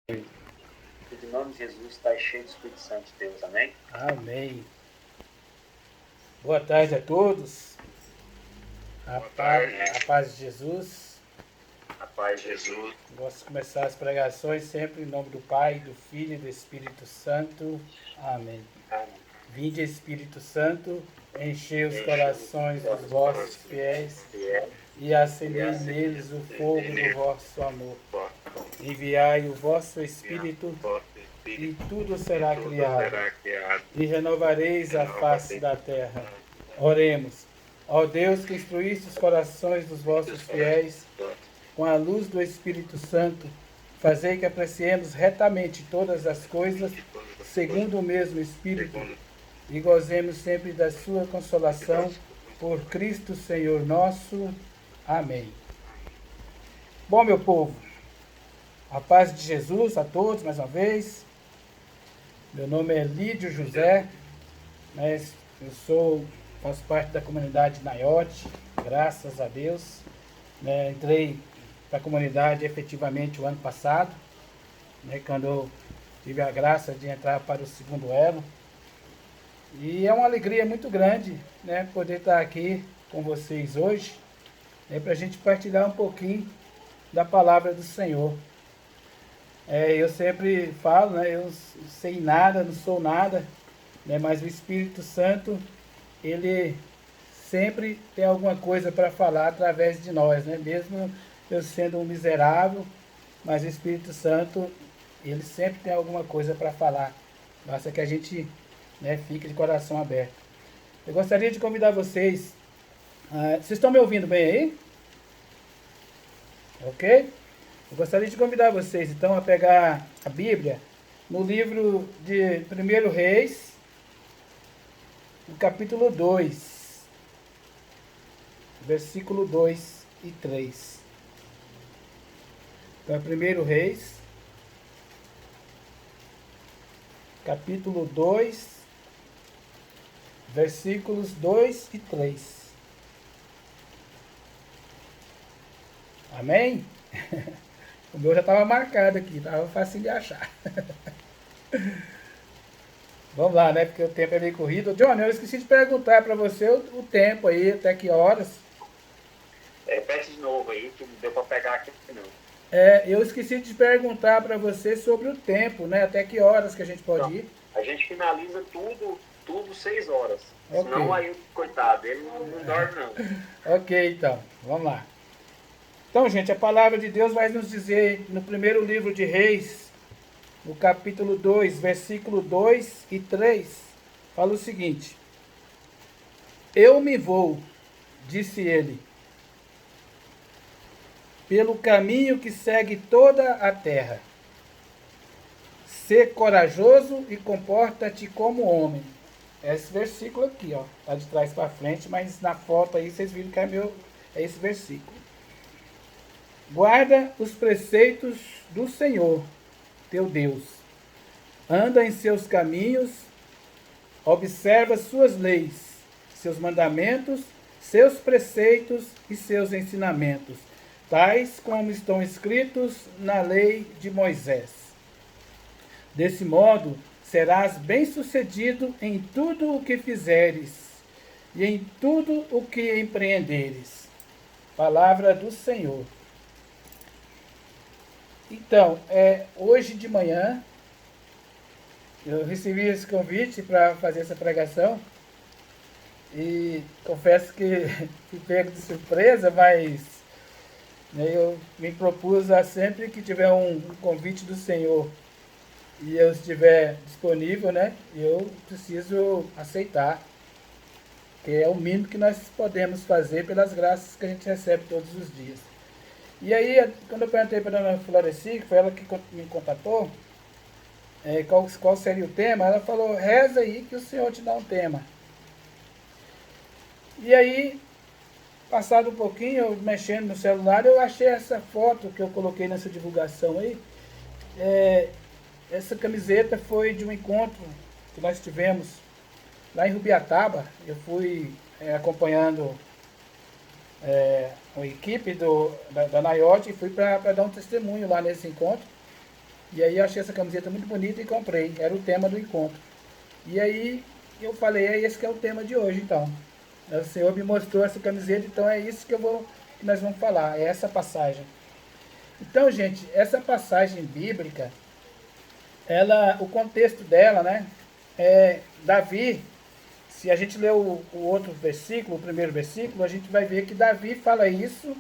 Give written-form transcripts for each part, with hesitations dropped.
Em nome de Jesus, está cheio do Espírito Santo de Deus, amém? Amém. Boa tarde a todos. A paz de Jesus. A paz de Jesus. Gosto de começar as pregações sempre em nome do Pai, do Filho e do Espírito Santo. Amém. Vinde, Espírito Santo, enchei os corações dos vossos fiéis e acendei neles o fogo do vosso amor. Enviai o vosso Espírito e tudo será criado, e renovareis a face da terra. Oremos. Ó Deus, que instruíste os corações dos vossos fiéis com a luz do Espírito Santo, fazei que apreciemos retamente todas as coisas segundo o mesmo Espírito e gozemos sempre da sua consolação por Cristo Senhor nosso. Amém. Bom, meu povo, a paz de Jesus a todos mais uma vez. Meu nome é Lídio José, mas faço parte da comunidade Naiote, graças a Deus. Entrei para a comunidade efetivamente o ano passado, quando eu tive a graça de entrar para o segundo elo. E é uma alegria muito grande poder estar aqui com vocês hoje, para a gente partilhar um pouquinho da palavra do Senhor. Eu sempre falo, eu não sei nada, não sou nada, mas o Espírito Santo, ele sempre tem alguma coisa para falar através de nós, mesmo eu sendo um miserável, mas o Espírito Santo, ele sempre tem alguma coisa para falar. Basta que a gente fique de coração aberto. Eu gostaria de convidar vocês. Vocês estão me ouvindo bem aí? Ok? Eu gostaria de convidar vocês, então, a pegar a Bíblia no livro de 1 Reis, no capítulo 2, versículo 2 e 3. Então, 1 Reis, capítulo 2, versículos 2 e 3. Amém? O meu já estava marcado aqui, estava fácil de achar. Vamos lá, porque o tempo é meio corrido. Johnny, eu esqueci de perguntar para você o tempo aí, até que horas. Repete de novo aí, que não deu para pegar aqui não. Eu esqueci de perguntar para você sobre o tempo, até que horas que a gente pode ir. A gente finaliza tudo 6 horas. Okay. Senão aí, coitado, ele não dorme não. Ok, então, vamos lá. Então, gente, a palavra de Deus vai nos dizer no primeiro livro de Reis, no capítulo 2, versículo 2 e 3, fala o seguinte: Eu me vou, disse ele, pelo caminho que segue toda a terra. Sê corajoso e comporta-te como homem. Esse versículo aqui, tá de trás para frente, mas na foto aí vocês viram que é esse versículo. Guarda os preceitos do Senhor, teu Deus. Anda em seus caminhos, observa suas leis, seus mandamentos, seus preceitos e seus ensinamentos, tais como estão escritos na lei de Moisés. Desse modo, serás bem-sucedido em tudo o que fizeres e em tudo o que empreenderes. Palavra do Senhor. Então, hoje de manhã, eu recebi esse convite para fazer essa pregação e confesso que fui pego de surpresa, mas eu me propus a sempre que tiver um convite do Senhor e eu estiver disponível, eu preciso aceitar, que é o mínimo que nós podemos fazer pelas graças que a gente recebe todos os dias. E aí, quando eu perguntei para a dona Floreci, que foi ela que me contatou, qual seria o tema, ela falou: reza aí que o Senhor te dá um tema. E aí, passado um pouquinho, eu mexendo no celular, eu achei essa foto que eu coloquei nessa divulgação aí. Essa camiseta foi de um encontro que nós tivemos lá em Rubiataba. Eu fui acompanhando a equipe da Naiote e fui para dar um testemunho lá nesse encontro. E aí eu achei essa camiseta muito bonita e comprei. Era o tema do encontro. E aí eu falei, é esse que é o tema de hoje, então. O Senhor me mostrou essa camiseta, então é isso que nós vamos falar, é essa passagem. Então, gente, essa passagem bíblica, o contexto dela, né, é Davi. Se a gente ler o outro versículo, o primeiro versículo, a gente vai ver que Davi fala isso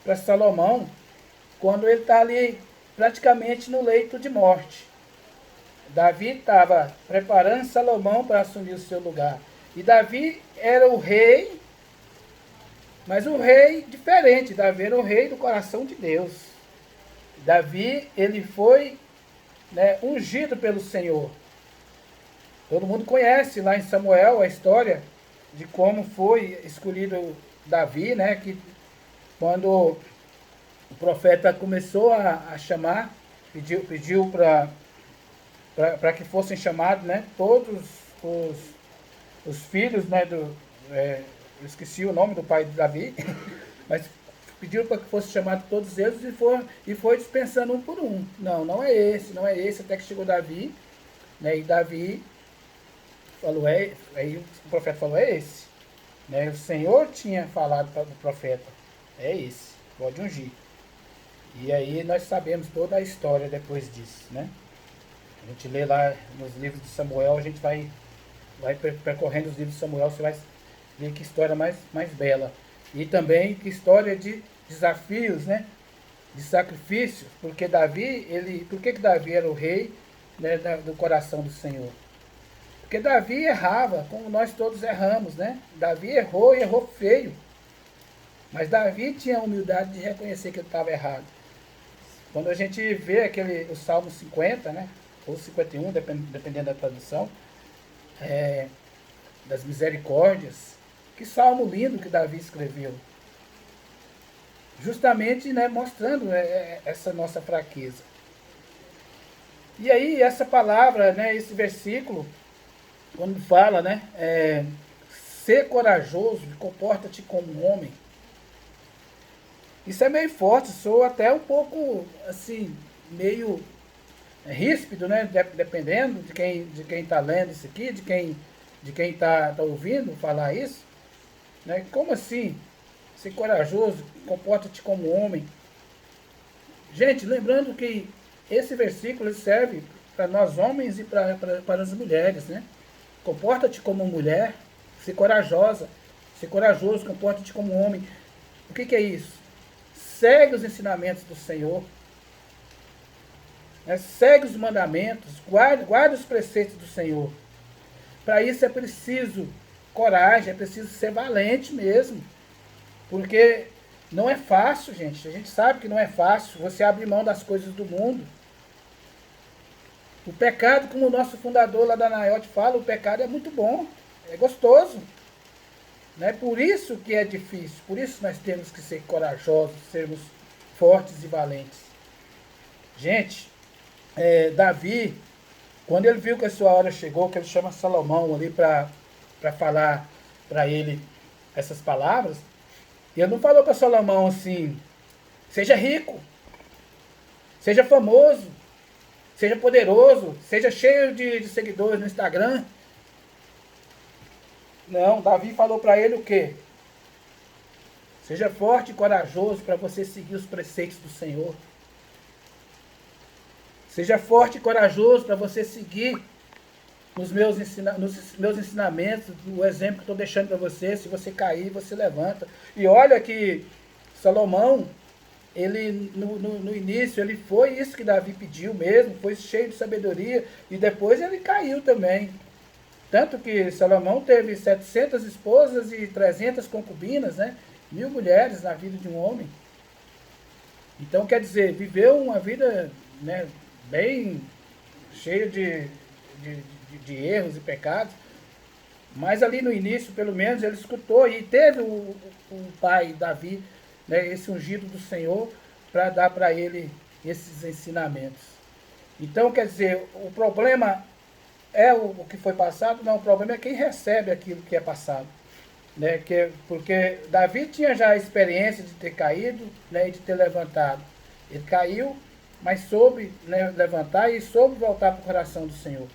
para Salomão quando ele está ali praticamente no leito de morte. Davi estava preparando Salomão para assumir o seu lugar. E Davi era o rei, mas um rei diferente. Davi era o rei do coração de Deus. Davi, ele foi, né, ungido pelo Senhor. Todo mundo conhece lá em Samuel a história de como foi escolhido Davi, né? Que quando o profeta começou a chamar, pediu para que fossem chamados, né? Todos os filhos, né? Eu esqueci o nome do pai de Davi, mas pediu para que fossem chamados todos eles e foi dispensando um por um. Não é esse, não é esse, até que chegou Davi, né? E Davi falou, aí o profeta falou, é esse. Né? O Senhor tinha falado para o profeta, é esse, pode ungir. E aí nós sabemos toda a história depois disso, né? A gente lê lá nos livros de Samuel, a gente vai percorrendo os livros de Samuel, você vai ver que história mais bela. E também que história de desafios, né? De sacrifícios, porque por que Davi era o rei, né, do coração do Senhor? Porque Davi errava, como nós todos erramos, né? Davi errou e errou feio. Mas Davi tinha a humildade de reconhecer que ele estava errado. Quando a gente vê o Salmo 50, né? Ou 51, dependendo da tradução, das misericórdias, que salmo lindo que Davi escreveu. Justamente, né, mostrando essa nossa fraqueza. E aí, essa palavra, né, esse versículo, quando fala, né, ser corajoso, comporta-te como um homem. Isso é meio forte, sou até um pouco, assim, meio ríspido, né, dependendo de quem está lendo isso aqui, de quem tá ouvindo falar isso. Né? Como assim? Ser corajoso, comporta-te como homem. Gente, lembrando que esse versículo serve para nós homens e para as mulheres, né? Comporta-te como mulher, ser corajosa, ser corajoso, comporta-te como homem. O que é isso? Segue os ensinamentos do Senhor, né? Segue os mandamentos, guarda os preceitos do Senhor. Para isso é preciso coragem, é preciso ser valente mesmo, porque não é fácil, gente. A gente sabe que não é fácil você abrir mão das coisas do mundo. O pecado, como o nosso fundador lá da NAIOT fala, o pecado é muito bom, é gostoso. Né? Por isso que é difícil, por isso nós temos que ser corajosos, sermos fortes e valentes. Gente, Davi, quando ele viu que a sua hora chegou, que ele chama Salomão ali para falar para ele essas palavras, ele não falou para Salomão assim, seja rico, seja famoso, seja poderoso, seja cheio de seguidores no Instagram. Não, Davi falou para ele o quê? Seja forte e corajoso para você seguir os preceitos do Senhor. Seja forte e corajoso para você seguir nos meus ensinamentos, o exemplo que estou deixando para você. Se você cair, você levanta. E olha que Salomão, ele no início, ele foi isso que Davi pediu mesmo, foi cheio de sabedoria, e depois ele caiu também. Tanto que Salomão teve 700 esposas e 300 concubinas, né? 1000 mulheres na vida de um homem. Então, quer dizer, viveu uma vida, né, bem cheia de erros e pecados. Mas ali no início, pelo menos, ele escutou e teve o pai Davi, né, esse ungido do Senhor, para dar para ele esses ensinamentos. Então, quer dizer, o problema é o que foi passado? Não, o problema é quem recebe aquilo que é passado. Né? Porque Davi tinha já a experiência de ter caído, né, e de ter levantado. Ele caiu, mas soube, né, levantar e soube voltar para o coração do Senhor.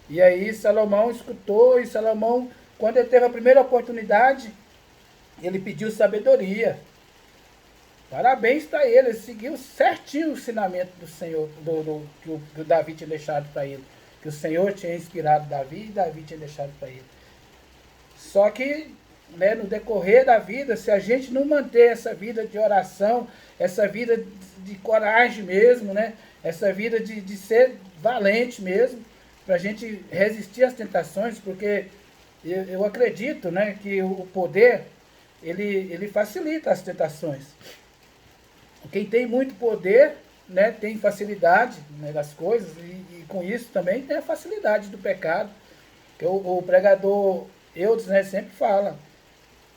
E aí Salomão escutou, e Salomão, quando ele teve a primeira oportunidade, ele pediu sabedoria. Parabéns para ele seguiu certinho o ensinamento do Senhor, que o Davi tinha deixado para ele. Que o Senhor tinha inspirado Davi e Davi tinha deixado para ele. Só que, né, no decorrer da vida, se a gente não manter essa vida de oração, essa vida de coragem mesmo, né, essa vida de ser valente mesmo, para a gente resistir às tentações, porque eu acredito, né, que o poder, ele facilita as tentações. Quem tem muito poder, né, tem facilidade, né, das coisas, e com isso também tem a facilidade do pecado. Que o pregador Eudes, né, sempre fala,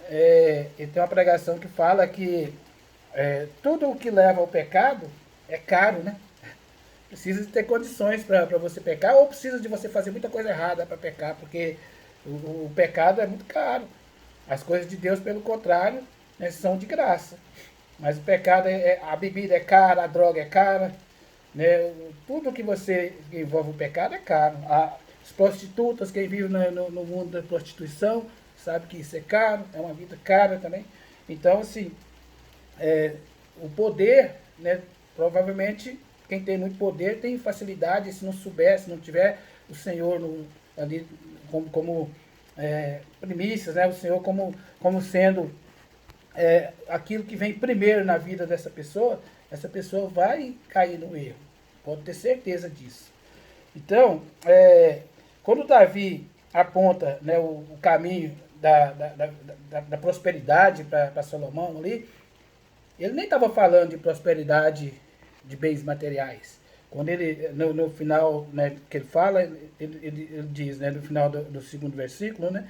ele tem uma pregação que fala que tudo o que leva ao pecado é caro, né? Precisa de ter condições para você pecar, ou precisa de você fazer muita coisa errada para pecar, porque o pecado é muito caro. As coisas de Deus, pelo contrário, né, são de graça. Mas o pecado, a bebida é cara, a droga é cara, né? Tudo que você envolve o pecado é caro. As prostitutas, quem vive no mundo da prostituição, sabe que isso é caro, é uma vida cara também. Então, assim, o poder, né, provavelmente, quem tem muito poder tem facilidade, se não souber, se não tiver o Senhor ali como primícias, né, o Senhor como sendo aquilo que vem primeiro na vida dessa pessoa, essa pessoa vai cair no erro. Pode ter certeza disso. Então, quando Davi aponta, né, o caminho da prosperidade para Salomão ali, ele nem estava falando de prosperidade de bens materiais. Quando ele, no final, né, que ele fala, ele diz, né, no final do segundo versículo, né,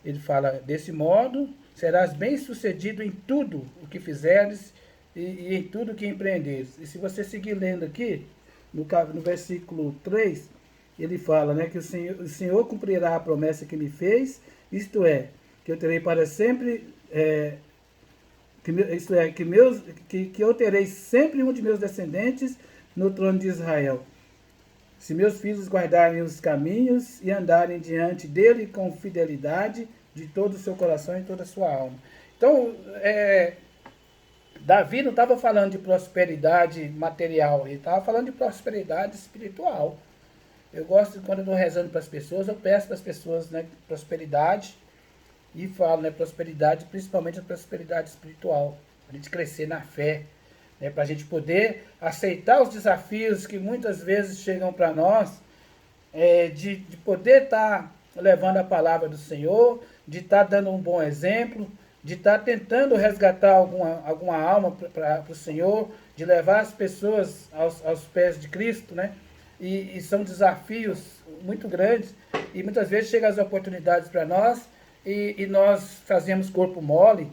ele fala, desse modo serás bem-sucedido em tudo o que fizeres e em tudo o que empreenderes. E se você seguir lendo aqui, no versículo 3, ele fala, né, que o Senhor cumprirá a promessa que me fez, isto é, que eu terei para sempre, que eu terei sempre um de meus descendentes no trono de Israel. Se meus filhos guardarem os caminhos e andarem diante dele com fidelidade de todo o seu coração e toda a sua alma. Então, Davi não estava falando de prosperidade material, ele estava falando de prosperidade espiritual. Eu gosto, quando eu estou rezando para as pessoas, eu peço para as pessoas, né, prosperidade, e falo, né, prosperidade, principalmente a prosperidade espiritual, para a gente crescer na fé, né, para a gente poder aceitar os desafios que muitas vezes chegam para nós, de poder estar levando a palavra do Senhor, de estar dando um bom exemplo, de estar tentando resgatar alguma alma para o Senhor, de levar as pessoas aos pés de Cristo, né? E são desafios muito grandes, e muitas vezes chegam as oportunidades para nós, e nós fazemos corpo mole,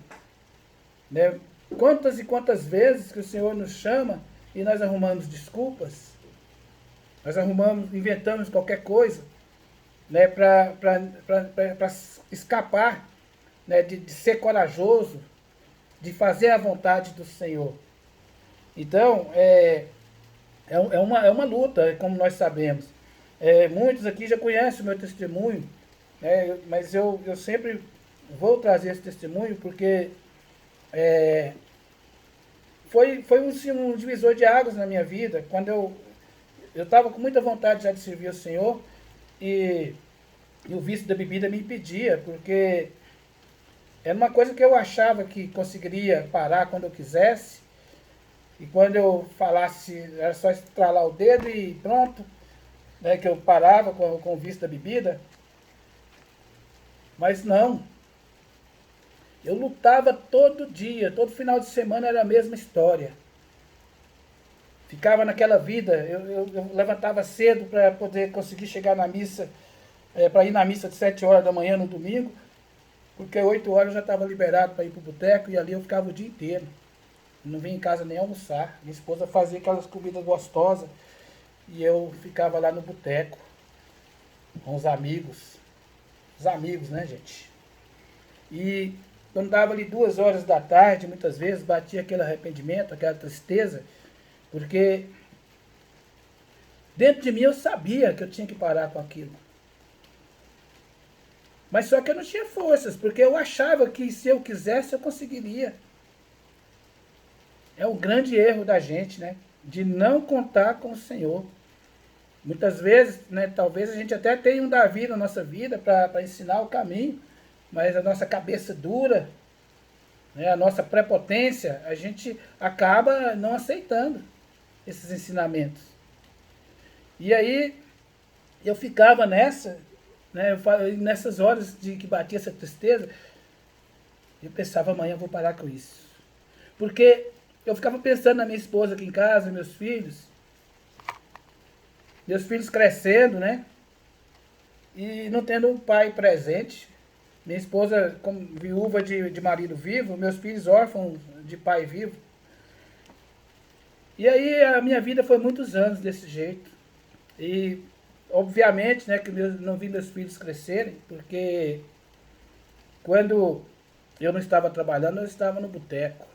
né? Quantas e quantas vezes que o Senhor nos chama e nós arrumamos desculpas, nós inventamos qualquer coisa, né, para escapar, né, de ser corajoso, de fazer a vontade do Senhor. Então, é uma luta, como nós sabemos. Muitos aqui já conhecem o meu testemunho, né, mas eu sempre vou trazer esse testemunho porque foi um divisor de águas na minha vida, quando eu estava com muita vontade já de servir ao Senhor, e o vício da bebida me impedia, porque era uma coisa que eu achava que conseguiria parar quando eu quisesse, e quando eu falasse, era só estralar o dedo e pronto, né, que eu parava com o vício da bebida. Mas não. Eu lutava todo dia, todo final de semana era a mesma história. Ficava naquela vida, eu levantava cedo para poder conseguir chegar na missa, para ir na missa de 7 horas da manhã no domingo, porque 8 horas eu já estava liberado para ir para o boteco, e ali eu ficava o dia inteiro. Não vinha em casa nem almoçar. Minha esposa fazia aquelas comidas gostosas, e eu ficava lá no boteco, com os amigos. Os amigos, né, gente? E quando dava ali 2 horas da tarde, muitas vezes batia aquele arrependimento, aquela tristeza, Porque dentro de mim eu sabia que eu tinha que parar com aquilo. Mas só que eu não tinha forças, porque eu achava que se eu quisesse eu conseguiria. É o grande erro da gente, né? De não contar com o Senhor. Muitas vezes, né, talvez a gente até tenha um Davi na nossa vida para ensinar o caminho, mas a nossa cabeça dura, né, a nossa prepotência, a gente acaba não aceitando esses ensinamentos. E aí eu ficava nessa, né, nessas horas de que batia essa tristeza, eu pensava, amanhã eu vou parar com isso. Porque eu ficava pensando na minha esposa aqui em casa, meus filhos crescendo, né? E não tendo um pai presente. Minha esposa como viúva de marido vivo, meus filhos órfãos de pai vivo. E aí a minha vida foi muitos anos desse jeito. E obviamente, né, que não vi meus filhos crescerem, porque quando eu não estava trabalhando, eu estava no boteco,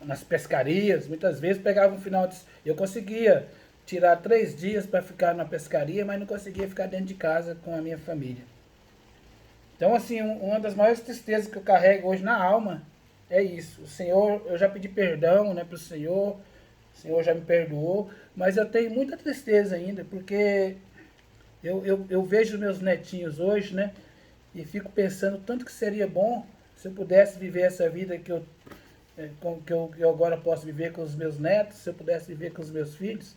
nas pescarias. Muitas vezes pegava um final de... Eu conseguia tirar 3 dias para ficar na pescaria, mas não conseguia ficar dentro de casa com a minha família. Então, assim, uma das maiores tristezas que eu carrego hoje na alma é isso. O Senhor, eu já pedi perdão, né, para o Senhor já me perdoou, mas eu tenho muita tristeza ainda, porque eu vejo meus netinhos hoje, né, e fico pensando tanto que seria bom se eu pudesse viver essa vida que eu agora posso viver com os meus netos, se eu pudesse viver com os meus filhos.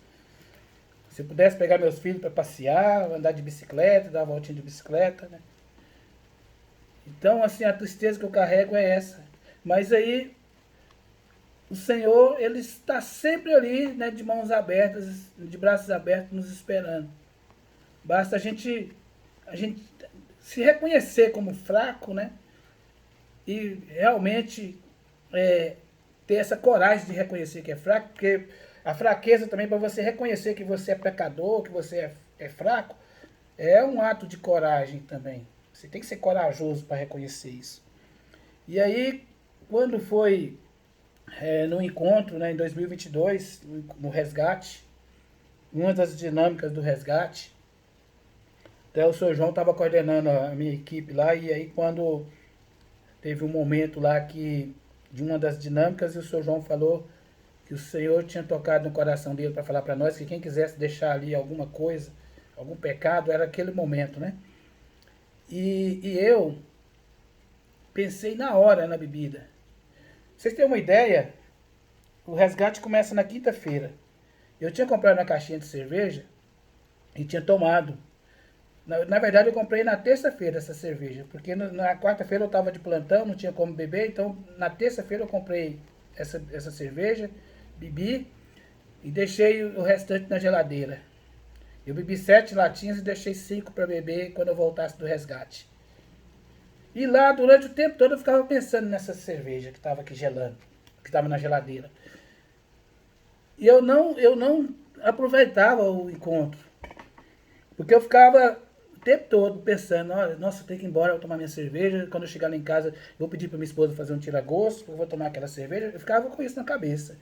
Se eu pudesse pegar meus filhos para passear, andar de bicicleta, dar uma voltinha de bicicleta, né? Então, assim, a tristeza que eu carrego é essa. Mas aí, o Senhor, Ele está sempre ali, né, de mãos abertas, de braços abertos, nos esperando. Basta a gente se reconhecer como fraco, né? E realmente ter essa coragem de reconhecer que é fraco, porque a fraqueza também, para você reconhecer que você é pecador, que você é fraco, é um ato de coragem também. Você tem que ser corajoso para reconhecer isso. E aí, quando foi no encontro, né, em 2022, no resgate, uma das dinâmicas do resgate, até o Sr. João estava coordenando a minha equipe lá, e aí quando teve um momento lá que, de uma das dinâmicas, e o Sr. João falou que o Senhor tinha tocado no coração dele para falar para nós que quem quisesse deixar ali alguma coisa, algum pecado, era aquele momento, né? E eu pensei na hora na bebida. Vocês têm uma ideia? O resgate começa na quinta-feira. Eu tinha comprado uma caixinha de cerveja e tinha tomado. Na verdade, eu comprei na terça-feira essa cerveja, porque na quarta-feira eu estava de plantão, não tinha como beber, então na terça-feira eu comprei essa cerveja, bebi e deixei o restante na geladeira. Eu bebi 7 latinhas e deixei 5 para beber quando eu voltasse do resgate. E lá, durante o tempo todo, eu ficava pensando nessa cerveja que estava aqui gelando, que estava na geladeira. E eu não aproveitava o encontro, porque eu ficava o tempo todo pensando, nossa, eu tenho que ir embora, eu vou tomar minha cerveja, quando eu chegar lá em casa, eu vou pedir para minha esposa fazer um tira-gosto, eu vou tomar aquela cerveja. Eu ficava com isso na cabeça.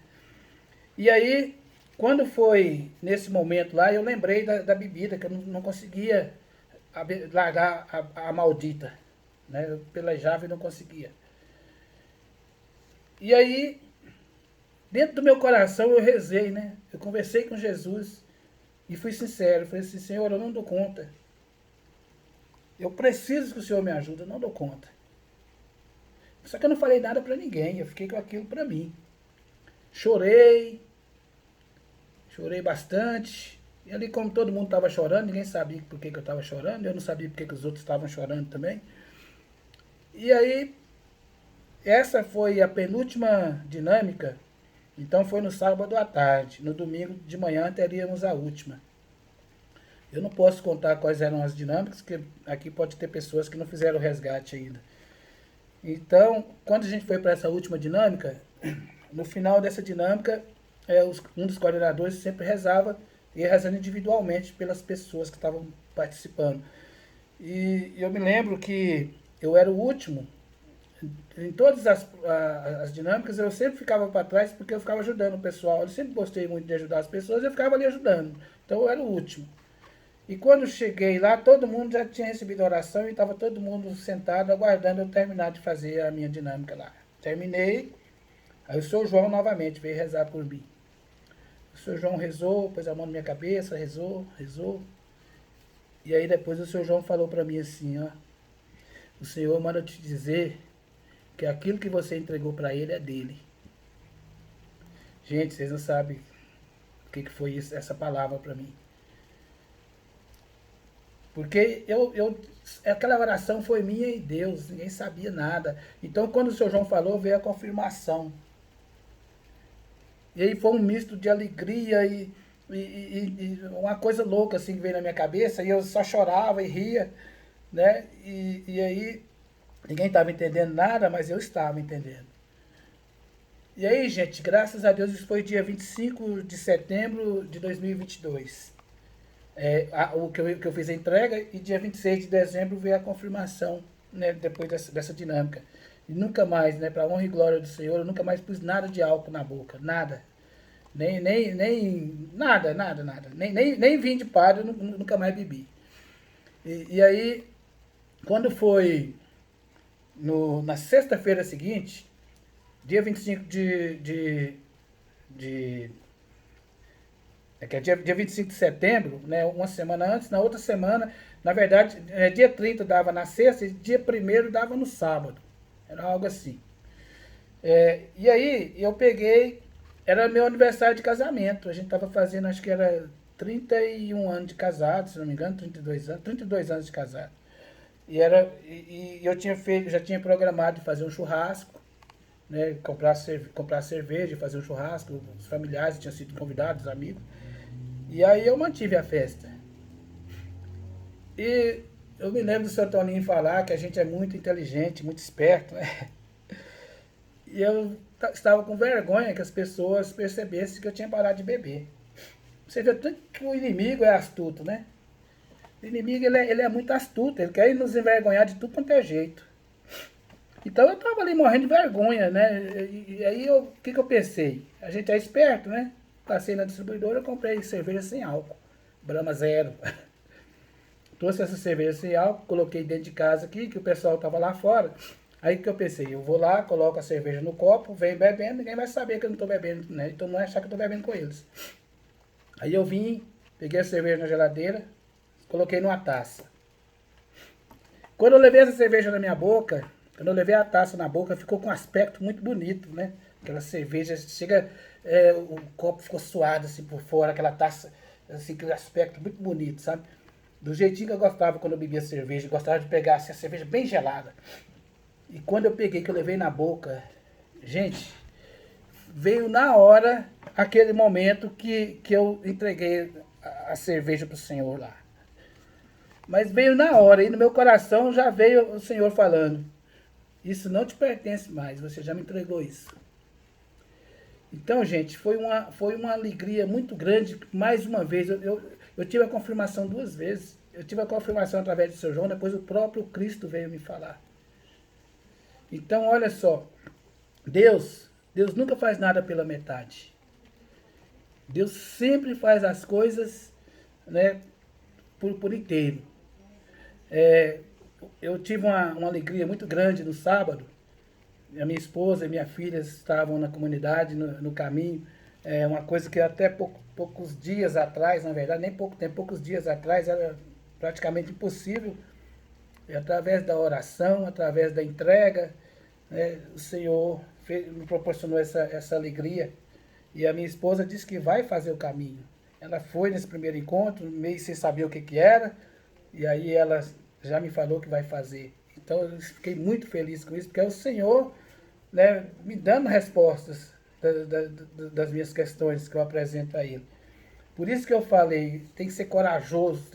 E aí, quando foi nesse momento lá, eu lembrei da bebida, que eu não conseguia largar a maldita, né? Eu pelejava e não conseguia. E aí, dentro do meu coração, eu rezei, né? Eu conversei com Jesus e fui sincero. Falei assim, Senhor, eu não dou conta. Eu preciso que o Senhor me ajude, eu não dou conta. Só que eu não falei nada para ninguém, eu fiquei com aquilo para mim. Chorei bastante. E ali, como todo mundo estava chorando, ninguém sabia por que eu estava chorando, eu não sabia por que os outros estavam chorando também. E aí, essa foi a penúltima dinâmica. Então foi no sábado à tarde. No domingo de manhã teríamos a última. Eu não posso contar quais eram as dinâmicas, porque aqui pode ter pessoas que não fizeram o resgate ainda. Então, quando a gente foi para essa última dinâmica, no final dessa dinâmica, um dos coordenadores sempre rezava, ia rezando individualmente pelas pessoas que estavam participando. E eu me lembro que eu era o último em todas as dinâmicas, eu sempre ficava para trás porque eu ficava ajudando o pessoal. Eu sempre gostei muito de ajudar as pessoas, eu ficava ali ajudando. Então eu era o último. E quando cheguei lá, todo mundo já tinha recebido a oração e estava todo mundo sentado aguardando eu terminar de fazer a minha dinâmica lá. Terminei, aí o Sr. João novamente veio rezar por mim. O Sr. João rezou, pôs a mão na minha cabeça, rezou, rezou. E aí depois o Sr. João falou para mim assim, ó, o Senhor manda te dizer que aquilo que você entregou para ele é dele. Gente, vocês não sabem o que foi isso, essa palavra para mim. Porque aquela oração foi minha e Deus, ninguém sabia nada. Então, quando o Sr. João falou, veio a confirmação. E aí foi um misto de alegria e uma coisa louca assim que veio na minha cabeça, e eu só chorava e ria, né? E aí ninguém estava entendendo nada, mas eu estava entendendo. E aí, gente, graças a Deus, isso foi dia 25 de setembro de 2022. Que eu fiz a entrega, e dia 26 de dezembro veio a confirmação, né, depois dessa dinâmica. E nunca mais, né, para honra e glória do Senhor, eu nunca mais pus nada de álcool na boca, nada. Nada. Nem vinho de padre, eu nunca mais bebi. E aí, quando foi na sexta-feira seguinte, dia 25 que é dia 25 de setembro, né, uma semana antes, na outra semana, na verdade, dia 30 dava na sexta e dia 1º dava no sábado. Era algo assim. E aí, eu peguei, era meu aniversário de casamento, a gente estava fazendo, acho que era 31 anos de casado, se não me engano, 32 anos de casado. E eu tinha feito, já tinha programado de fazer um churrasco, né, comprar cerveja, fazer um churrasco, os familiares tinham sido convidados, os amigos. E aí eu mantive a festa. E eu me lembro do Sr. Toninho falar que a gente é muito inteligente, muito esperto, né? E eu estava com vergonha que as pessoas percebessem que eu tinha parado de beber. Você vê tanto que o inimigo é astuto, né? O inimigo ele é muito astuto, ele quer nos envergonhar de tudo quanto é jeito. Então eu estava ali morrendo de vergonha, né? E aí o que eu pensei? A gente é esperto, né? Passei na distribuidora, eu comprei cerveja sem álcool, Brahma Zero. Trouxe essa cerveja sem álcool, coloquei dentro de casa aqui, que o pessoal estava lá fora. Aí que eu pensei, eu vou lá, coloco a cerveja no copo, venho bebendo, ninguém vai saber que eu não estou bebendo, né? Então não vai achar que eu estou bebendo com eles. Aí eu vim, peguei a cerveja na geladeira, coloquei numa taça. Quando eu levei essa cerveja na minha boca, quando eu levei a taça na boca, ficou com um aspecto muito bonito, né? Aquela cerveja, chega, o copo ficou suado assim por fora, aquela taça, assim, aquele aspecto muito bonito, sabe? Do jeitinho que eu gostava quando eu bebia cerveja, eu gostava de pegar assim, a cerveja bem gelada. E quando eu peguei, que eu levei na boca, gente, veio na hora aquele momento que eu entreguei a cerveja para o Senhor lá. Mas veio na hora, e no meu coração já veio o Senhor falando, isso não te pertence mais, você já me entregou isso. Então, gente, foi uma alegria muito grande, mais uma vez, eu tive a confirmação 2 vezes. Eu tive a confirmação através do Sr. João, depois o próprio Cristo veio me falar. Então, olha só, Deus nunca faz nada pela metade. Deus sempre faz as coisas, né, por inteiro. Eu tive uma alegria muito grande no sábado. A minha esposa e minha filha estavam na comunidade, no caminho. Uma coisa que até poucos dias atrás, na verdade, nem pouco tempo, poucos dias atrás, era praticamente impossível. E através da oração, através da entrega, né, o Senhor me proporcionou essa alegria. E a minha esposa disse que vai fazer o caminho. Ela foi nesse primeiro encontro, meio sem saber o que era, e aí ela já me falou que vai fazer. Então eu fiquei muito feliz com isso, porque é o Senhor, né, me dando respostas das minhas questões que eu apresento a Ele. Por isso que eu falei, tem que ser corajoso.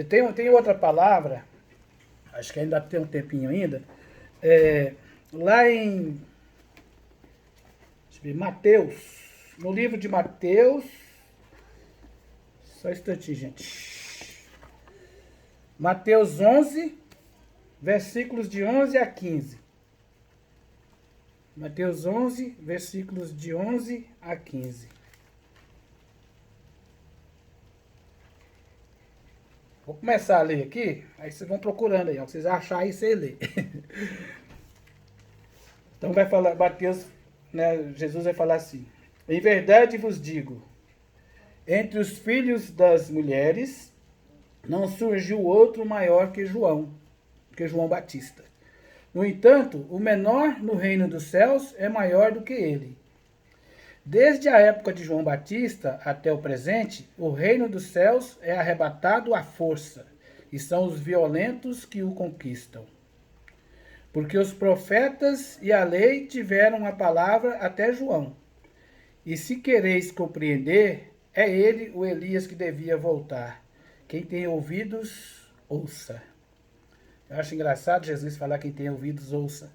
Tem outra palavra, acho que ainda tem um tempinho ainda, lá em deixa eu ver, Mateus, no livro de Mateus, só um instantinho, gente. Mateus 11, versículos de 11 a 15. Mateus 11, versículos de 11 a 15. Vou começar a ler aqui, aí vocês vão procurando aí, ó, vocês acharem e você lê. Então vai falar, Mateus, né, Jesus vai falar assim: em verdade vos digo, entre os filhos das mulheres não surgiu outro maior que João Batista. No entanto, o menor no reino dos céus é maior do que ele. Desde a época de João Batista até o presente, o reino dos céus é arrebatado à força, e são os violentos que o conquistam. Porque os profetas e a lei tiveram a palavra até João. E se quereis compreender, é ele o Elias que devia voltar. Quem tem ouvidos, ouça. Eu acho engraçado Jesus falar quem tem ouvidos, ouça.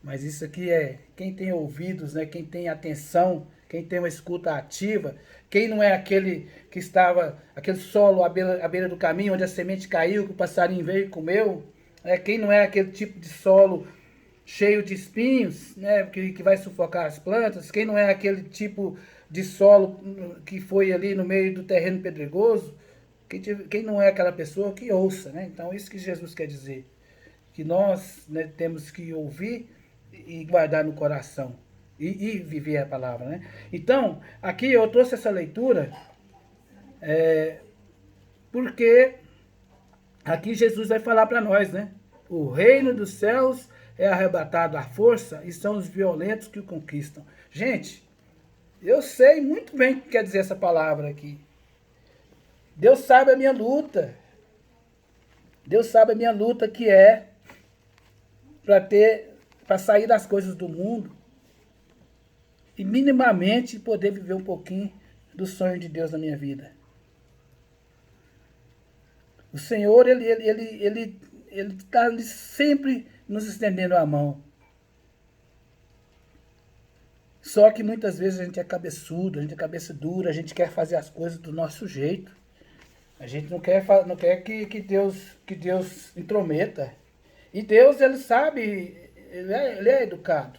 Mas isso aqui é quem tem ouvidos, né? Quem tem atenção, quem tem uma escuta ativa, quem não é aquele que estava, aquele solo à beira do caminho, onde a semente caiu, que o passarinho veio e comeu, né? Quem não é aquele tipo de solo cheio de espinhos, né? Que vai sufocar as plantas, quem não é aquele tipo de solo que foi ali no meio do terreno pedregoso, quem não é aquela pessoa que ouça, né? Então isso que Jesus quer dizer, que nós, né, temos que ouvir e guardar no coração e viver a palavra, né? Então, aqui eu trouxe essa leitura porque aqui Jesus vai falar para nós, né? O reino dos céus é arrebatado à força e são os violentos que o conquistam. Gente, eu sei muito bem o que quer dizer essa palavra aqui. Deus sabe a minha luta. Deus sabe a minha luta que é para sair das coisas do mundo e minimamente poder viver um pouquinho do sonho de Deus na minha vida. O Senhor, ele está sempre nos estendendo a mão. Só que muitas vezes a gente é cabeçudo, a gente é cabeça dura, a gente quer fazer as coisas do nosso jeito. A gente não quer que Deus intrometa. E Deus, ele sabe, ele é educado.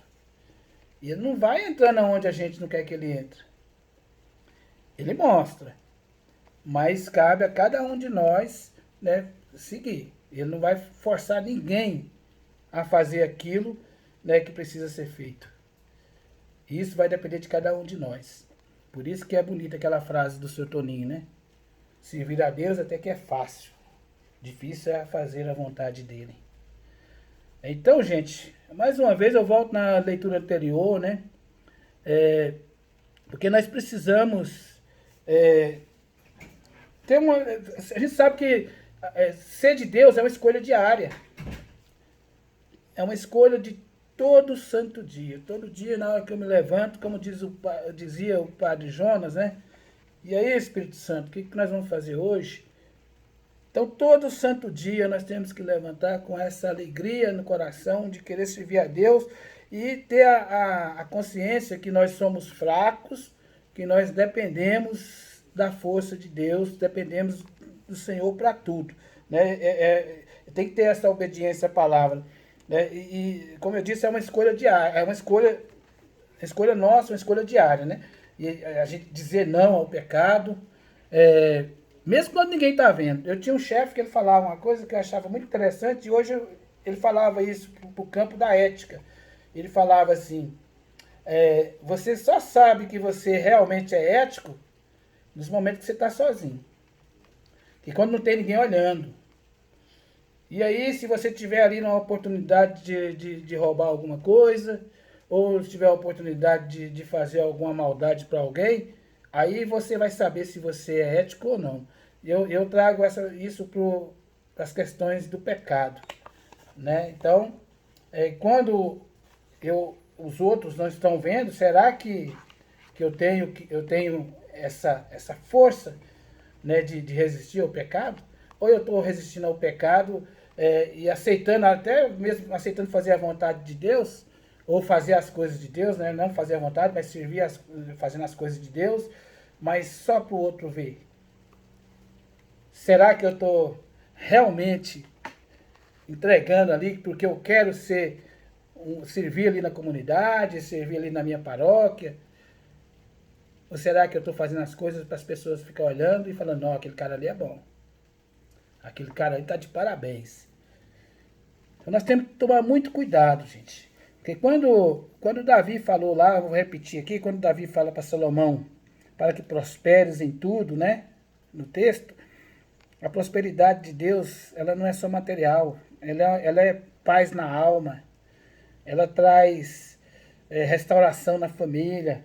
E ele não vai entrando onde a gente não quer que ele entre. Ele mostra. Mas cabe a cada um de nós, né, seguir. Ele não vai forçar ninguém a fazer aquilo, né, que precisa ser feito. Isso vai depender de cada um de nós. Por isso que é bonita aquela frase do seu Toninho, né? Servir a Deus até que é fácil. Difícil é fazer a vontade dele. Então, gente, mais uma vez eu volto na leitura anterior, né? Porque nós precisamos ter uma... A gente sabe que ser de Deus é uma escolha diária. É uma escolha de todo santo dia. Todo dia, na hora que eu me levanto, como dizia o padre Jonas, né? E aí, Espírito Santo, o que nós vamos fazer hoje? Então, todo santo dia nós temos que levantar com essa alegria no coração de querer servir a Deus e ter a consciência que nós somos fracos, que nós dependemos da força de Deus, dependemos do Senhor para tudo, né? Tem que ter essa obediência à palavra, né? E como eu disse, é uma escolha diária, é uma escolha nossa, uma escolha diária, né? E a gente dizer não ao pecado, mesmo quando ninguém está vendo. Eu tinha um chefe que ele falava uma coisa que eu achava muito interessante, e hoje ele falava isso para o campo da ética. Ele falava assim, você só sabe que você realmente é ético nos momentos que você está sozinho. E quando não tem ninguém olhando. E aí, se você tiver ali uma oportunidade de roubar alguma coisa, ou se tiver a oportunidade de fazer alguma maldade para alguém, aí você vai saber se você é ético ou não. Eu trago isso para as questões do pecado, né? Então, quando os outros não estão vendo, será que eu tenho essa força, né, de resistir ao pecado? Ou eu estou resistindo ao pecado e aceitando, até mesmo aceitando fazer a vontade de Deus, ou fazer as coisas de Deus, né? Não fazer a vontade, mas servir fazendo as coisas de Deus, mas só para o outro ver. Será que eu estou realmente entregando ali porque eu quero ser servir ali na comunidade, servir ali na minha paróquia? Ou será que eu estou fazendo as coisas para as pessoas ficarem olhando e falando, não, aquele cara ali é bom. Aquele cara ali está de parabéns. Então nós temos que tomar muito cuidado, gente. Porque quando Davi falou lá, vou repetir aqui, quando Davi fala para Salomão, para que prosperes em tudo, né? No texto, a prosperidade de Deus, ela não é só material, ela é paz na alma, ela traz restauração na família,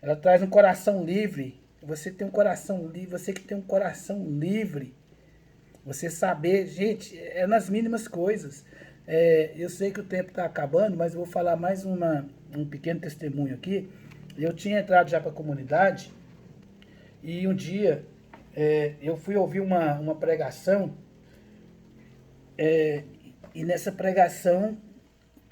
ela traz um coração livre. Você tem um coração livre, você que tem um coração livre, você saber, gente, é nas mínimas coisas. Eu sei que o tempo está acabando, mas eu vou falar mais um pequeno testemunho aqui. Eu tinha entrado já para a comunidade e um dia eu fui ouvir uma pregação e nessa pregação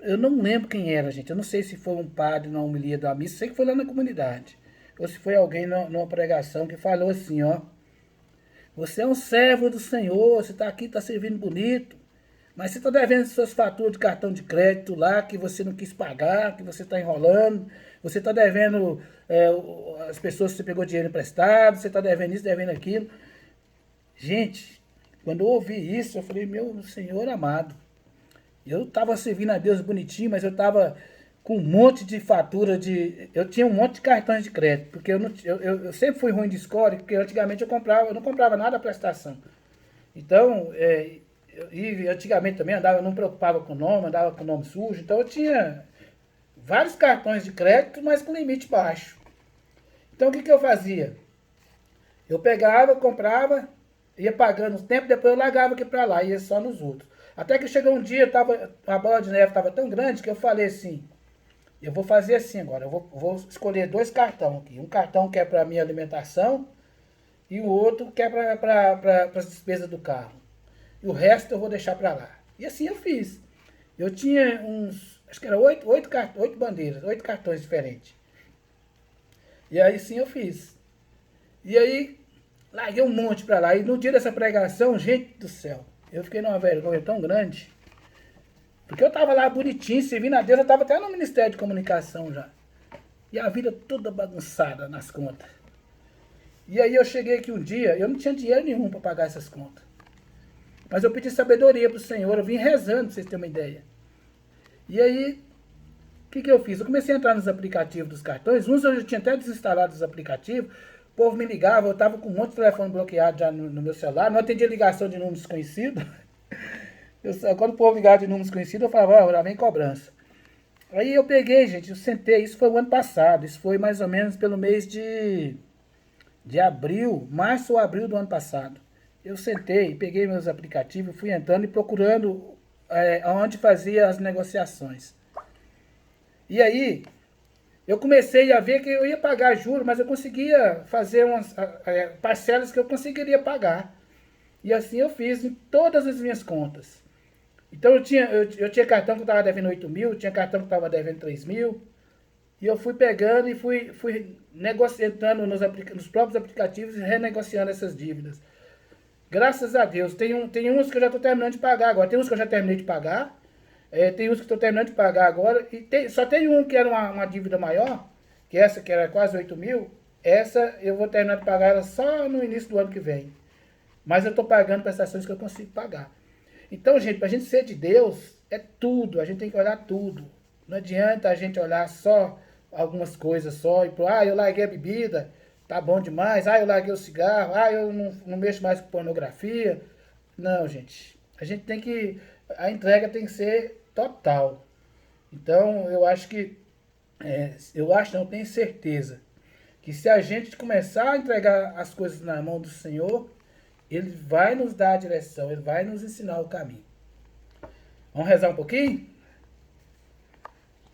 eu não lembro quem era, gente. Eu não sei se foi um padre na homilia da missa, sei que foi lá na comunidade, ou se foi alguém numa pregação que falou assim, ó: você é um servo do Senhor, você está aqui, está servindo bonito, mas você está devendo suas faturas de cartão de crédito lá, que você não quis pagar, que você está enrolando, você está devendo as pessoas que você pegou dinheiro emprestado, você está devendo isso, devendo aquilo. Gente, quando eu ouvi isso, eu falei, meu Senhor amado, eu estava servindo a Deus bonitinho, mas eu estava com um monte de fatura eu tinha um monte de cartões de crédito, porque eu sempre fui ruim de score, porque antigamente eu não comprava nada a prestação. Então, e antigamente também eu não preocupava com o nome, andava com o nome sujo, então eu tinha vários cartões de crédito, mas com limite baixo. Então o que eu fazia? Eu pegava, comprava, ia pagando o tempo, depois eu largava aqui para lá, ia só nos outros. Até que chegou um dia, a bola de neve estava tão grande que eu falei assim, eu vou fazer assim agora, eu vou escolher 2 cartões aqui. Um cartão que é para minha alimentação e o outro que é para as despesas do carro. E o resto eu vou deixar para lá. E assim eu fiz. Eu tinha acho que era 8 bandeiras, 8 cartões diferentes. E aí sim eu fiz. E aí, larguei um monte para lá. E no dia dessa pregação, gente do céu, eu fiquei numa vergonha tão grande. Porque eu estava lá bonitinho, servindo a Deus, eu estava até no Ministério de Comunicação já. E a vida toda bagunçada nas contas. E aí eu cheguei aqui um dia, eu não tinha dinheiro nenhum para pagar essas contas. Mas eu pedi sabedoria para o Senhor, eu vim rezando, para vocês terem uma ideia. E aí, o que eu fiz? Eu comecei a entrar nos aplicativos dos cartões, uns eu já tinha até desinstalado os aplicativos, o povo me ligava, eu estava com um monte de telefone bloqueado já no meu celular, não atendia ligação de número desconhecido. Quando o povo ligava de número desconhecido, eu falava, lá vem cobrança. Aí eu peguei, gente, eu sentei, isso foi o ano passado, isso foi mais ou menos pelo mês de abril, março ou abril do ano passado. Eu sentei, peguei meus aplicativos, fui entrando e procurando onde fazia as negociações. E aí, eu comecei a ver que eu ia pagar juros, mas eu conseguia fazer umas parcelas que eu conseguiria pagar. E assim eu fiz em todas as minhas contas. Então eu tinha cartão que eu estava devendo 8 mil, tinha cartão que eu estava devendo 3 mil. E eu fui pegando e fui negociando nos próprios aplicativos e renegociando essas dívidas. Graças a Deus. Tem uns que eu já estou terminando de pagar agora. Tem uns que eu já terminei de pagar. Tem uns que estou terminando de pagar agora. E só tem um que era uma dívida maior, que essa que era quase 8 mil. Essa eu vou terminar de pagar ela só no início do ano que vem. Mas eu estou pagando prestações que eu consigo pagar. Então, gente, para a gente ser de Deus, é tudo. A gente tem que olhar tudo. Não adianta a gente olhar só algumas coisas só. Eu larguei a bebida, tá bom demais. Eu larguei o cigarro. Eu não mexo mais com pornografia. Não, gente. A gente tem que... A entrega tem que ser total. Então, eu acho que... não, tenho certeza que se a gente começar a entregar as coisas na mão do Senhor, Ele vai nos dar a direção, Ele vai nos ensinar o caminho. Vamos rezar um pouquinho?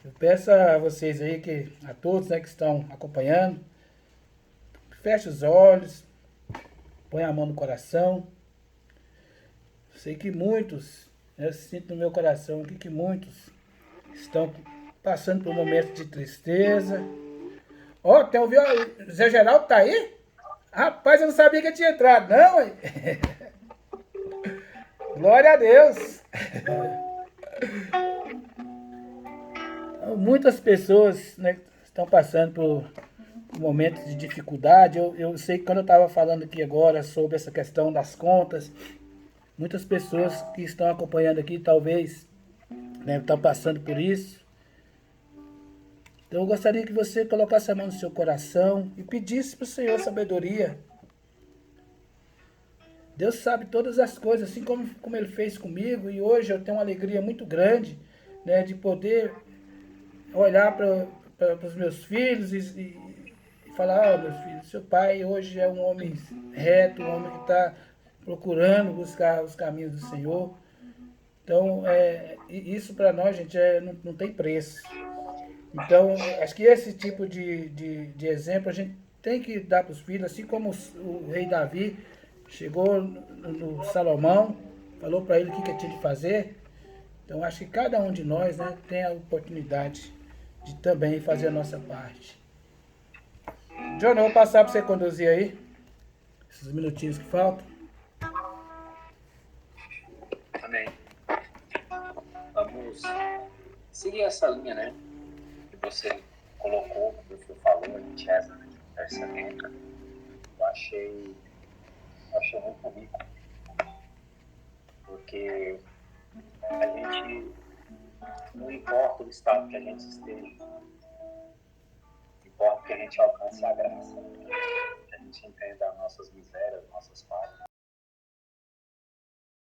Eu peço a vocês aí, a todos, né, que estão acompanhando, feche os olhos, põe a mão no coração. Sei que muitos, eu sinto no meu coração aqui que muitos estão passando por um momento de tristeza. Tem ouvido? O Zé Geraldo tá aí? Rapaz, eu não sabia que ele tinha entrado, não, hein? Glória a Deus. muitas pessoas, né, estão passando por momentos de dificuldade. Eu sei que quando eu estava falando aqui agora sobre essa questão das contas, muitas pessoas que estão acompanhando aqui talvez, né, estão passando por isso. Então eu gostaria que você colocasse a mão no seu coração e pedisse para o Senhor sabedoria. Deus sabe todas as coisas, assim como Ele fez comigo, e hoje eu tenho uma alegria muito grande, né, de poder olhar para os meus filhos e falar: meus filhos, seu pai hoje é um homem reto, um homem que está procurando buscar os caminhos do Senhor. Então, isso para nós, gente, não tem preço. Então, acho que esse tipo de exemplo a gente tem que dar para os filhos, assim como o rei Davi chegou no Salomão, falou para ele o que tinha de fazer. Então, acho que cada um de nós, né, tem a oportunidade de também fazer a nossa parte. John, eu vou passar para você conduzir aí, esses minutinhos que faltam. Amém. Vamos seguir essa linha, né? Que você colocou, que você falou, a gente reza de pensamento. Eu achei muito rico. Porque a gente, não importa o estado que a gente esteja, importa que a gente alcance a graça. Que a gente entenda as nossas misérias, nossas falhas.